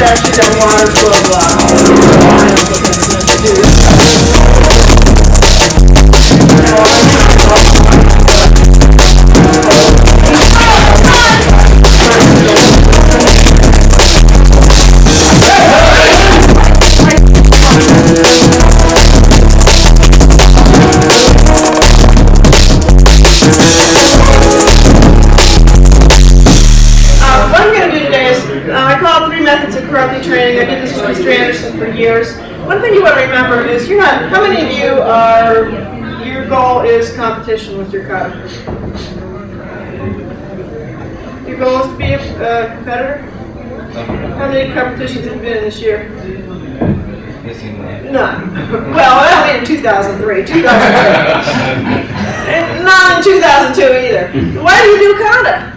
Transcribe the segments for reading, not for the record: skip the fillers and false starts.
actually got water full of training. I did this with Mr. Anderson for years. One thing you want to remember is you're not, how many of you are, your goal is competition with your kata? Your goal is to be a competitor? How many competitions have you been in this year? None. Well, I mean in 2003. 2003. Not in 2002 either. Why do you do kata?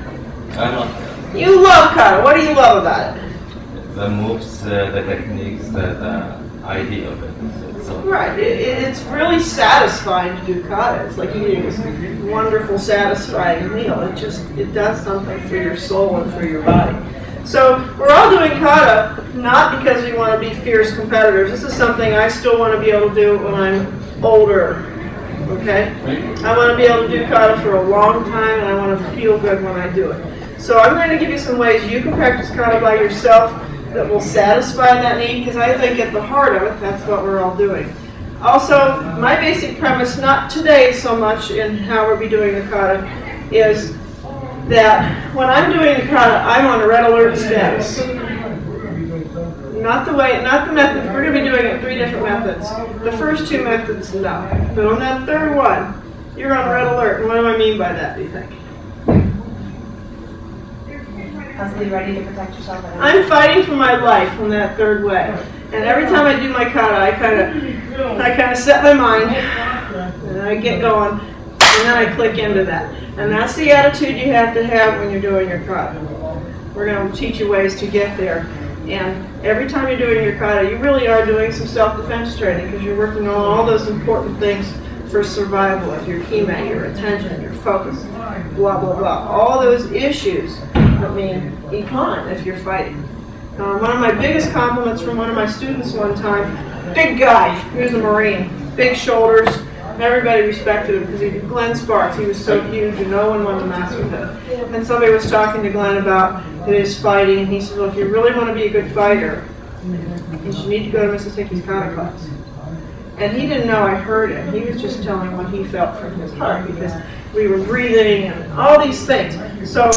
I love it. You love kata. What do you love about it? The moves, the techniques, the idea of it. So right. It's really satisfying to do kata. It's like eating this wonderful, satisfying meal. It does something for your soul and for your body. So we're all doing kata not because we want to be fierce competitors. This is something I still want to be able to do when I'm older. Okay? I want to be able to do kata for a long time, and I want to feel good when I do it. So I'm going to give you some ways you can practice kata by yourself that will satisfy that need, because I think at the heart of it, that's what we're all doing. Also, my basic premise, not today so much in how we'll be doing the kata, is that when I'm doing the kata, I'm on a red alert status. Not the method. We're going to be doing it 3 different methods. The first 2 methods, no. But on that third one, you're on red alert. And what do I mean by that, do you think? Possibly ready to protect yourself. I'm fighting for my life on that third way. And every time I do my kata, I kind of set my mind, and I get going, and then I click into that. And that's the attitude you have to have when you're doing your kata. We're going to teach you ways to get there. And every time you're doing your kata, you really are doing some self-defense training, because you're working on all those important things for survival, of your kime, your attention, your focus, blah, blah, blah. All those issues that mean econ if you're fighting. One of my biggest compliments from one of my students one time, big guy, he was a Marine, big shoulders, everybody respected him because he did Glenn Sparks. He was so huge and no one wanted to mess with him. And somebody was talking to Glenn about his fighting, and he said, well, if you really want to be a good fighter, you should need to go to Mrs. Hickey's kata class. And he didn't know I heard him. He was just telling what he felt from his heart, because we were breathing and all these things. So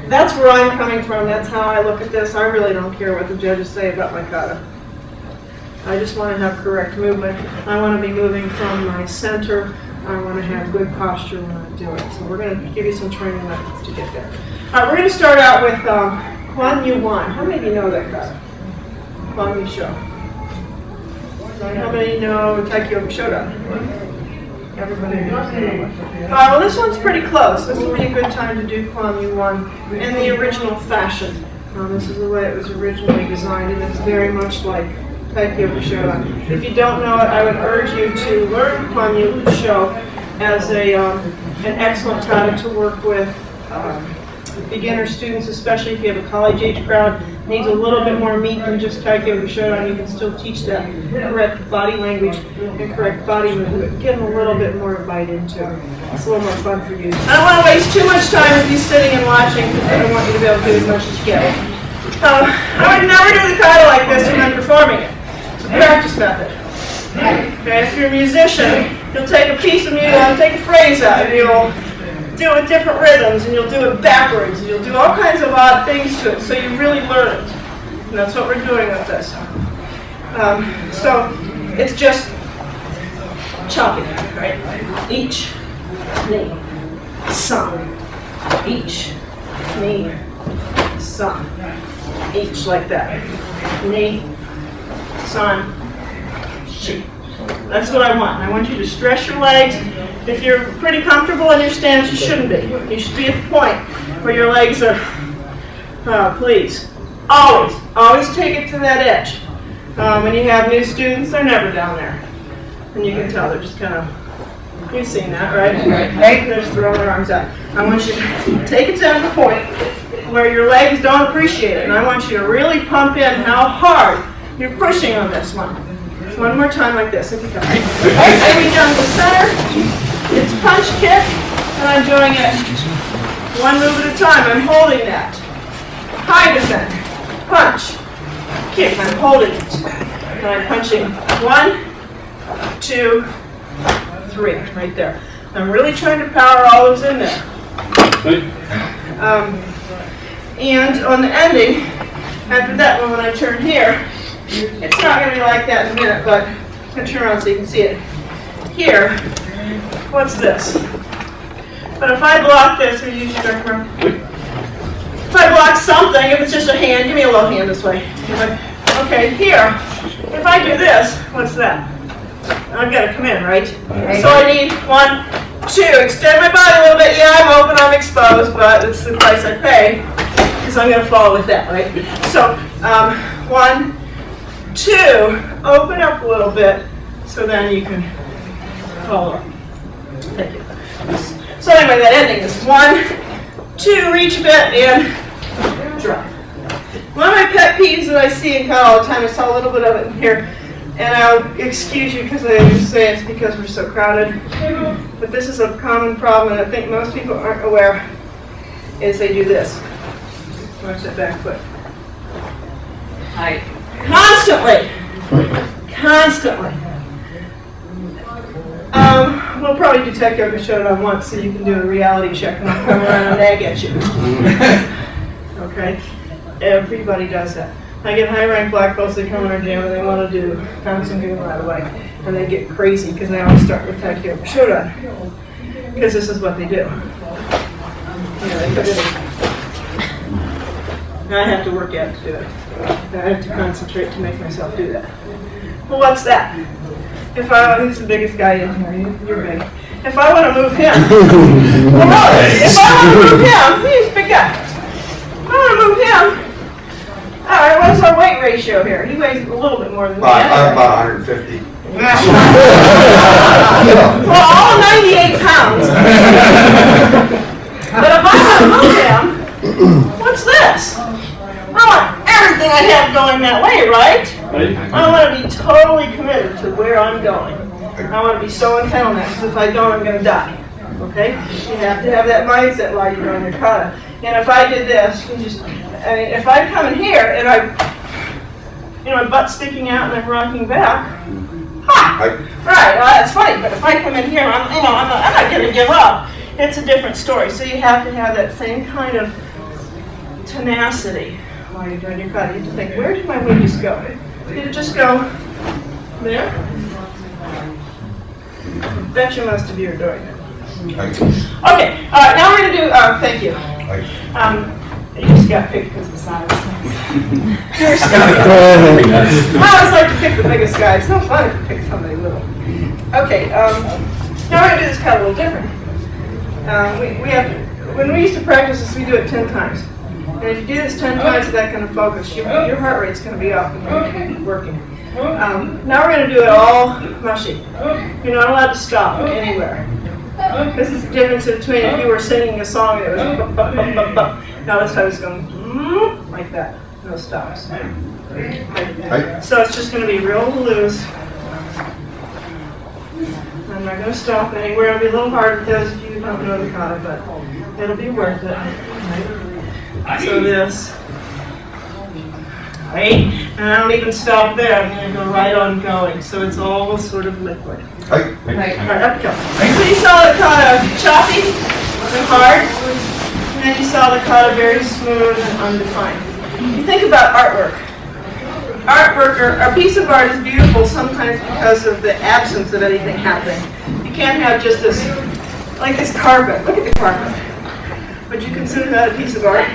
that's where I'm coming from. That's how I look at this. I really don't care what the judges say about my kata. I just want to have correct movement. I want to be moving from my center. I want to have good posture when I do it. So we're going to give you some training methods to get there. All right, we're going to start out with Kwanmukan. How many of you know that kata? Kwanmukan. How many know Taikyo Shodan? Everybody knows. Well, this one's pretty close. This would be a good time to do Kwanmukan in the original fashion. This is the way it was originally designed, and it's very much like Taikyo Shodan. If you don't know it, I would urge you to learn Kwanmukan as an excellent kata to work with beginner students, especially if you have a college-age crowd. Needs a little bit more meat than just Taikyo Shodan. You can still teach that correct body language and correct body movement. Get them a little bit more to bite into. It's a little more fun for you. I don't want to waste too much time with you sitting and watching, because I don't want you to be able to do as much as you can. I would never do the kata like this when I'm performing it. It's a practice method. Okay, if you're a musician, you'll take a piece of music, you'll take a phrase out, and you'll do it different rhythms, and you'll do it backwards, and you'll do all kinds of odd things to it, so you really learn it. And that's what we're doing with this. So it's just chopping, right? Each knee, sun. Each knee, sun. Each like that. Knee, sun, shi. That's what I want. I want you to stress your legs. If you're pretty comfortable in your stance, you shouldn't be. You should be at the point where your legs are, please. Always take it to that edge. When you have new students, they're never down there. And you can tell they're just kind of, you've seen that, right? Right. They're just throwing their arms out. I want you to take it down to the point. where your legs don't appreciate it. And I want you to really pump in how hard you're pushing on this one. One more time like this. If you can. I reach down to the center. It's punch, kick, and I'm doing it one move at a time. I'm holding that. High descent. Punch. Kick. I'm holding it. And I'm punching 1, 2, 3. Right there. I'm really trying to power all those in there. And on the ending, after that one, when I turn here, it's not going to be like that in a minute, but I'm going to turn around so you can see it. Here, what's this? But if I block this, or use your dark mark. If I block something, if it's just a hand, give me a little hand this way. Okay, here, if I do this, what's that? I've got to come in, right? So I need 1, 2, extend my body a little bit. Yeah, I'm open, I'm exposed, but it's the price I pay, because I'm going to follow with that, right? So, 1, 2, open up a little bit, so then you can follow. Thank you. So anyway, that ending is 1, 2, reach a bit, and drop. One of my pet peeves that I see in Kata all the time, I saw a little bit of it in here, and I'll excuse you because I just say it's because we're so crowded, but this is a common problem, and I think most people aren't aware, is they do this. Watch that back foot. Constantly. We'll probably do tech yoga show it on once so you can do a reality check and I'll come around and nag at you. Okay? Everybody does that. I get high rank black belts, they come in our gym and they want to do Kwanmukan right away. And they get crazy because they always start with tech yoga show because this is what they do. They I have to work out to do it. I have to concentrate to make myself do that. Well, what's that? Who's the biggest guy in here? You're big. If I want to move him, well, really, if I want to move him, he's a big guy. If I want to move him, all right, what's our weight ratio here? He weighs a little bit more than me. I'm about 150. Well, all 98 pounds. But if I want to move him, what's this? I want everything I have going that way, right? I want to be totally committed to where I'm going. I want to be so intent on that, because if I don't, I'm going to die. Okay? You have to have that mindset while you're doing your kata. And if I did this, if I come in here and my butt's sticking out and I'm rocking back, right, that's funny. But if I come in here, I'm not going to give up. It's a different story. So you have to have that same kind of tenacity while you're doing your kata. You have to think, where did my weight just go? Did it just go there? I bet you most of you are doing it. Okay, all right, now we're going to do, thank you. You just got picked because of the size. You're I always like to pick the biggest guy. It's no fun to pick somebody little. Okay, now we're going to do this kind of a little different. When we used to practice this, we do it 10 times. And if you do this 10 times with that kind of focus, your heart rate's going to be up and you're going to be working. Now we're going to do it all mushy. You're not allowed to stop anywhere. This is the difference between if you were singing a song that was bup, bup, bup, bup, bup. Now this time it's going like that. No stops. So it's just going to be real loose. I'm not going to stop anywhere. It'll be a little hard for those of you who don't know the kata, but it'll be worth it. Right? So this. Right? And I don't even stop there. I'm going to go right on going. So it's all sort of liquid. Right, up we go. So you saw the kata choppy and hard, and then you saw the kata very smooth and undefined. You think about artwork. A piece of art is beautiful sometimes because of the absence of anything happening. You can't have just this, like this carpet. Look at the carpet. Would you consider that a piece of art?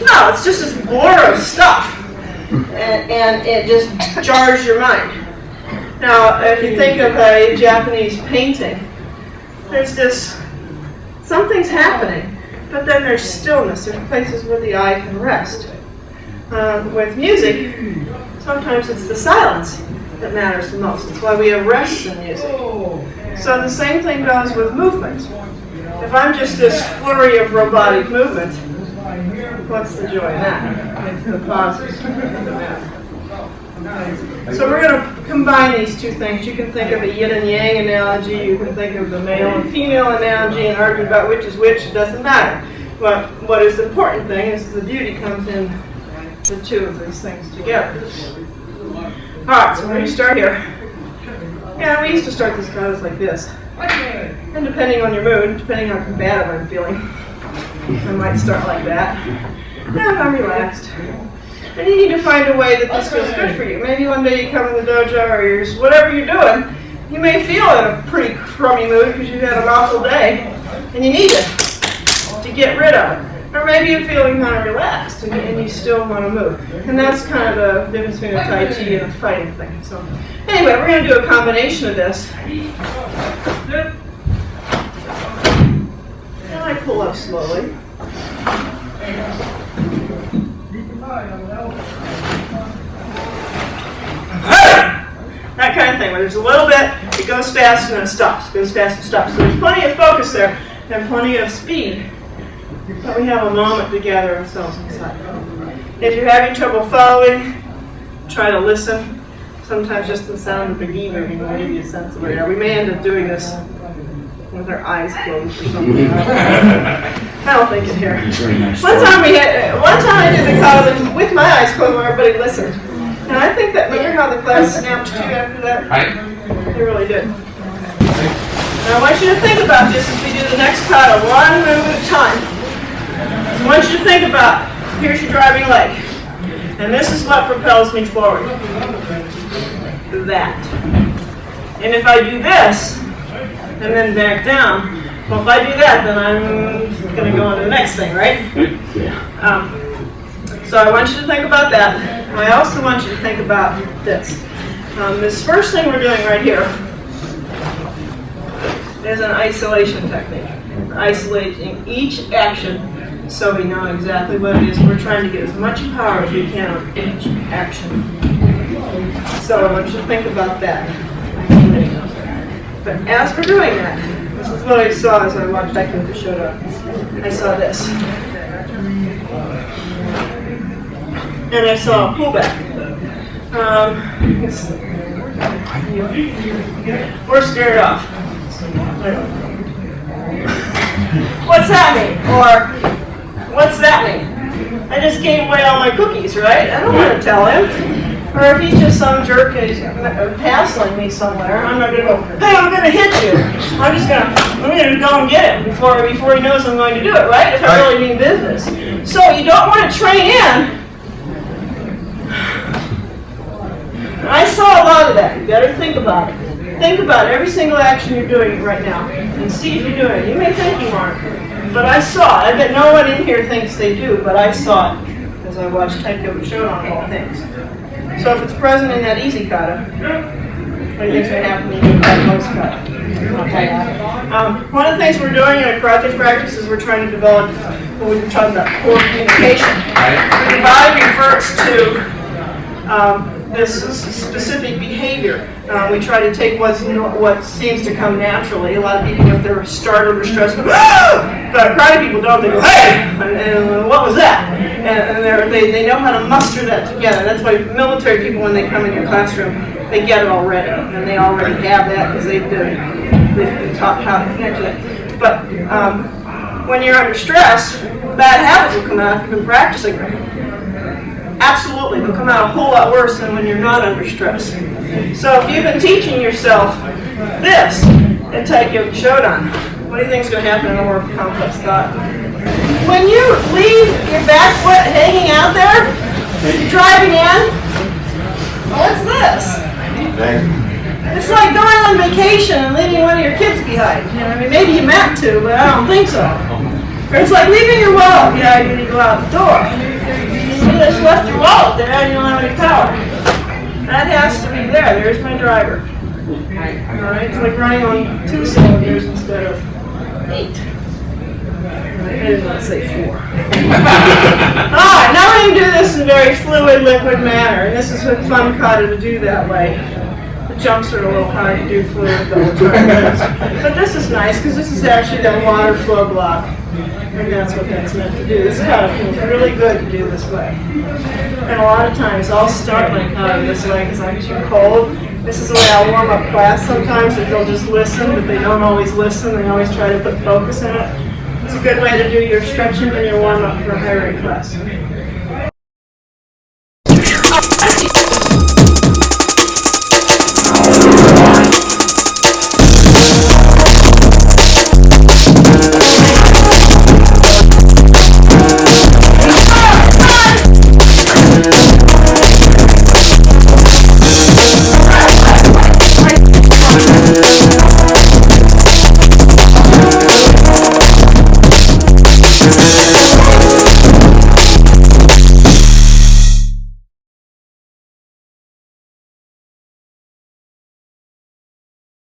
No, it's just this blur of stuff, and it just jars your mind. Now, if you think of a Japanese painting, there's this, something's happening, but then there's stillness. There's places where the eye can rest. With music, sometimes it's the silence that matters the most. That's why we have rests in music. So the same thing goes with movement. If I'm just this flurry of robotic movement, what's the joy in that? It's the pauses that matter. So we're going to combine these two things. You can think of a yin and yang analogy. You can think of the male and female analogy and argue about which is which. It doesn't matter. But what is the important thing is the beauty comes in the two of these things together. All right, so we're going to start here. Yeah, we used to start these katas like this. And depending on your mood, depending on how combative I'm feeling, I might start like that. Now if I'm relaxed. And you need to find a way that this feels good for you. Maybe one day you come to the dojo or you're just, whatever you're doing, you may feel in a pretty crummy mood because you've had an awful day and you need it to get rid of it. Or maybe you're feeling kind of relaxed and you still want to move. And that's kind of the difference between a Tai Chi and a fighting thing. So anyway, we're going to do a combination of this. And I pull up slowly. That kind of thing, where there's a little bit, it goes fast and then it stops, goes fast and stops. So there's plenty of focus there and plenty of speed, but we have a moment to gather ourselves inside. If you're having trouble following, try to listen. Sometimes just the sound of the gi moving will give you a sense of where we are. We may end up doing this with our eyes closed or something. I don't think it here. One time I did the kata with my eyes closed where everybody listened. And I think that, remember how the class snapped too after that? They really did. And I want you to think about this as we do the next kata, one move at a time. I want you to think about, here's your driving leg. And this is what propels me forward. That. And if I do this, and then back down, well, if I do that, then I'm going to go on to the next thing, right? So I want you to think about that. I also want you to think about this. This first thing we're doing right here is an isolation technique. Isolating each action so we know exactly what it is. We're trying to get as much power as we can on each action. So I want you to think about that. But as we're doing that, this is what I saw as I walked back into Shoda. I saw this. And I saw a pullback. We're scared off. What's that mean? Or, what's that mean? I just gave away all my cookies, right? I don't want to tell him. Or if he's just some jerk and he's hassling me somewhere, I'm not going to go, hey, I'm going to hit you. I'm going to go and get him before he knows I'm going to do it, right? If I really mean business. So you don't want to train in. I saw a lot of that. You better think about it. Think about every single action you're doing right now and see if you're doing it. You may think you aren't, but I saw it. I bet no one in here thinks they do, but I saw it as I watched Taiko show on all things. So if it's present in that easy kata, what do you think's going to happen when you do that close kata? Okay. One of the things we're doing in a karate practice is we're trying to develop what we've been talking about, core communication. The body reverts to this specific behavior. We try to take what seems to come naturally. A lot of people, if they're startled or stressed, go, ah! But karate people don't. They go, hey! And what was that? And they know how to muster that together. That's why military people, when they come in your classroom, they get it already. And they already have that because they've been taught how to connect to it. But when you're under stress, bad habits will come out if you've been practicing them. Absolutely, they'll come out a whole lot worse than when you're not under stress. So if you've been teaching yourself this and Taiko Shodan, what do you think is going to happen in a more complex thought? When you leave your back foot hanging out there, driving in, what's this? It's like going on vacation and leaving one of your kids behind. You know, I mean, maybe you meant to, but I don't think so. Or it's like leaving your wallet behind when you go out the door. You just left your wallet there and you don't have any power. That has to be there. There's my driver. Alright, it's like running on 2 cylinders instead of 8. I did not say 4. Alright, now we're going to do this in a very fluid, liquid manner. And this is with fun kata to do that way. The jumps are a little hard to do fluid the whole time. But this is nice because this is actually that water flow block. And that's what that's meant to do. This kata feels really good to do this way. And a lot of times I'll start my kata this way because I'm too cold. This is the way I'll warm up class sometimes, that they'll just listen, but they don't always listen. They always try to put focus in it. It's a good way to do your stretching and your warm up for a higher rate class.